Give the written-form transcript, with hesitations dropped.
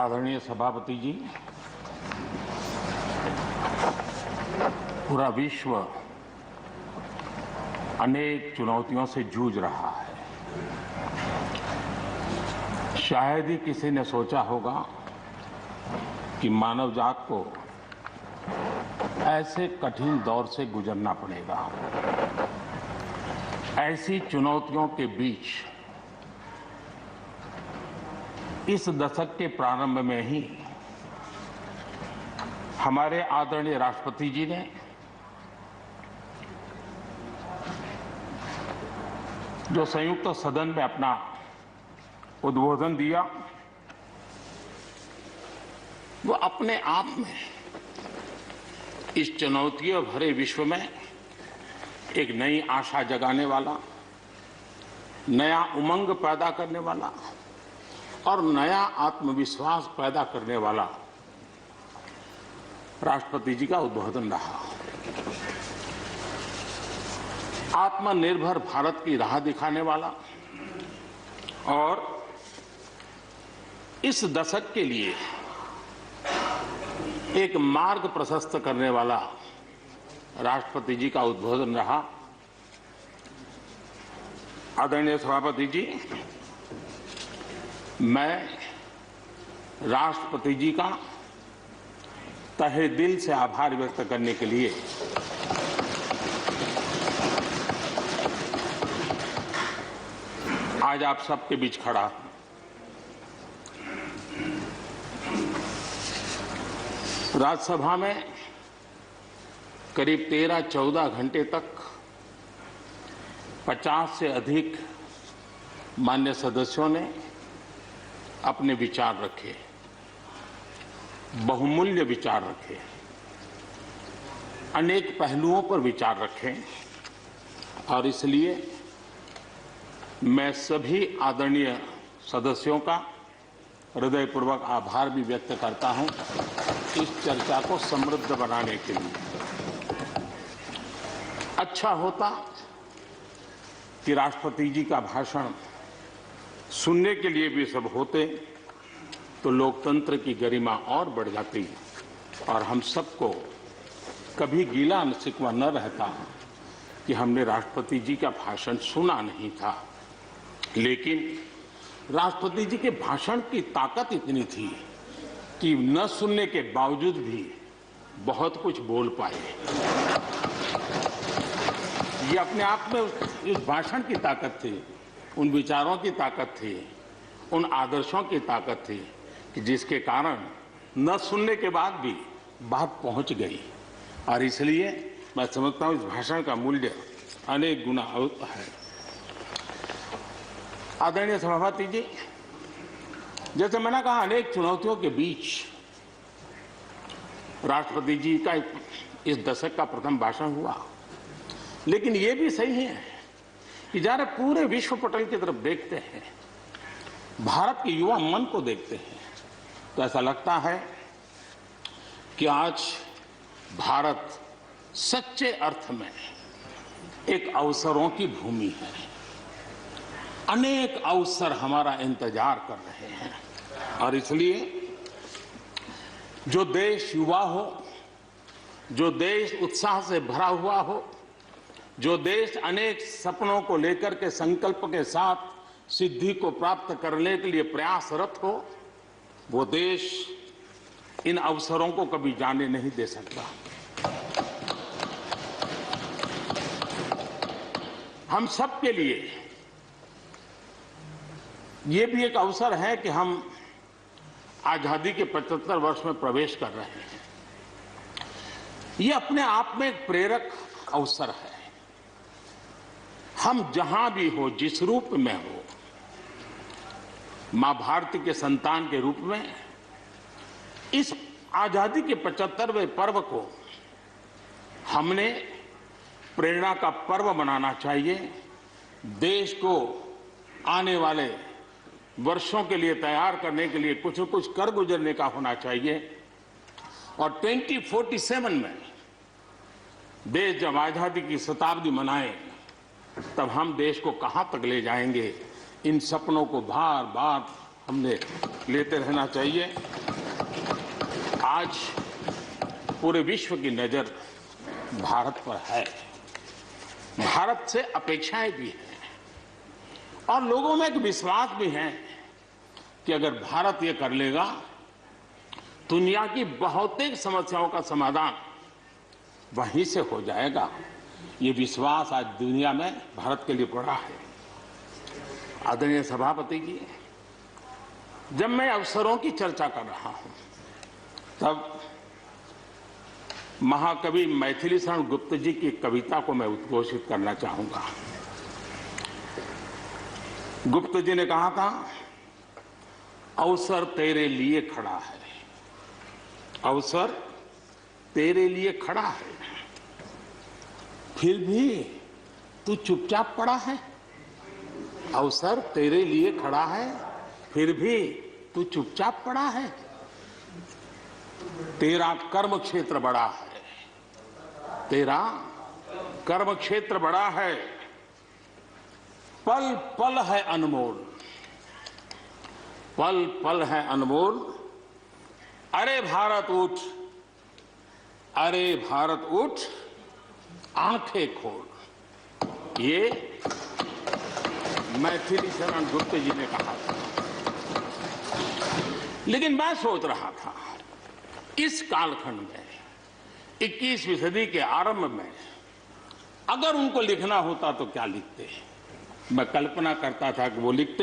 आदरणीय सभापति जी, पूरा विश्व अनेक चुनौतियों से जूझ रहा है। शायद ही किसी ने सोचा होगा कि मानव जात को ऐसे कठिन दौर से गुजरना पड़ेगा। ऐसी चुनौतियों के बीच इस दशक के प्रारंभ में ही हमारे आदरणीय राष्ट्रपति जी ने जो संयुक्त सदन में अपना उद्बोधन दिया, वो अपने आप में इस चुनौतियों भरे विश्व में एक नई आशा जगाने वाला, नया उमंग पैदा करने वाला और नया आत्मविश्वास पैदा करने वाला राष्ट्रपति जी का उद्बोधन रहा। आत्मनिर्भर भारत की राह दिखाने वाला और इस दशक के लिए एक मार्ग प्रशस्त करने वाला राष्ट्रपति जी का उद्बोधन रहा। आदरणीय सभापति जी, मैं राष्ट्रपति जी का तहे दिल से आभार व्यक्त करने के लिए आज आप सबके बीच खड़ा हूं। राज्यसभा में करीब 13-14 घंटे तक 50 से अधिक मान्य सदस्यों ने अपने विचार रखे, बहुमूल्य विचार रखे, अनेक पहलुओं पर विचार रखे और इसलिए मैं सभी आदरणीय सदस्यों का हृदयपूर्वक आभार भी व्यक्त करता हूं इस चर्चा को समृद्ध बनाने के लिए। अच्छा होता कि राष्ट्रपति जी का भाषण सुनने के लिए भी सब होते तो लोकतंत्र की गरिमा और बढ़ जाती और हम सबको कभी गीला शिकवा न रहता कि हमने राष्ट्रपति जी का भाषण सुना नहीं था। लेकिन राष्ट्रपति जी के भाषण की ताकत इतनी थी कि न सुनने के बावजूद भी बहुत कुछ बोल पाए। ये अपने आप में इस भाषण की ताकत थी, उन विचारों की ताकत थी, उन आदर्शों की ताकत थी कि जिसके कारण न सुनने के बाद भी बात पहुंच गई और इसलिए मैं समझता हूं इस भाषण का मूल्य अनेक गुना है। आदरणीय सभापति जी, जैसे मैंने कहा, अनेक चुनौतियों के बीच राष्ट्रपति जी का इस दशक का प्रथम भाषण हुआ। लेकिन ये भी सही है कि जरा पूरे विश्व पटल की तरफ देखते हैं, भारत के युवा मन को देखते हैं, तो ऐसा लगता है कि आज भारत सच्चे अर्थ में एक अवसरों की भूमि है। अनेक अवसर हमारा इंतजार कर रहे हैं और इसलिए जो देश युवा हो, जो देश उत्साह से भरा हुआ हो, जो देश अनेक सपनों को लेकर के संकल्प के साथ सिद्धि को प्राप्त करने के लिए प्रयासरत हो, वो देश इन अवसरों को कभी जाने नहीं दे सकता। हम सब के लिए ये भी एक अवसर है कि हम आजादी के 75 वर्ष में प्रवेश कर रहे हैं। ये अपने आप में एक प्रेरक अवसर है। हम जहां भी हो, जिस रूप में हो, मां भारती के संतान के रूप में इस आजादी के 75वें पर्व को हमने प्रेरणा का पर्व बनाना चाहिए। देश को आने वाले वर्षों के लिए तैयार करने के लिए कुछ न कुछ कर गुजरने का होना चाहिए और 2047 में देश जब आजादी की शताब्दी मनाए तब हम देश को कहां तक ले जाएंगे, इन सपनों को बार बार हमने लेते रहना चाहिए। आज पूरे विश्व की नजर भारत पर है, भारत से अपेक्षाएं भी हैं और लोगों में एक विश्वास भी है कि अगर भारत ये कर लेगा, दुनिया की बहुतेक समस्याओं का समाधान वहीं से हो जाएगा। ये विश्वास आज दुनिया में भारत के लिए बड़ा है। आदरणीय सभापति जी, जब मैं अवसरों की चर्चा कर रहा हूं तब महाकवि मैथिली शरण गुप्त जी की कविता को मैं उद्घोषित करना चाहूंगा। गुप्त जी ने कहा था, अवसर तेरे लिए खड़ा है, अवसर तेरे लिए खड़ा है, फिर भी तू चुपचाप पड़ा है। अवसर तेरे लिए खड़ा है, फिर भी तू चुपचाप पड़ा है। तेरा कर्म क्षेत्र बड़ा है, तेरा कर्म क्षेत्र बड़ा है, पल पल है अनमोल, पल पल है अनमोल। अरे भारत उठ, अरे भारत उठ, आंखें खोल। ये मैथिली शरण गुप्त जी ने कहा था। लेकिन मैं सोच रहा था, इस कालखंड में 21वीं सदी के आरंभ में अगर उनको लिखना होता तो क्या लिखते। मैं कल्पना करता था कि वो लिखते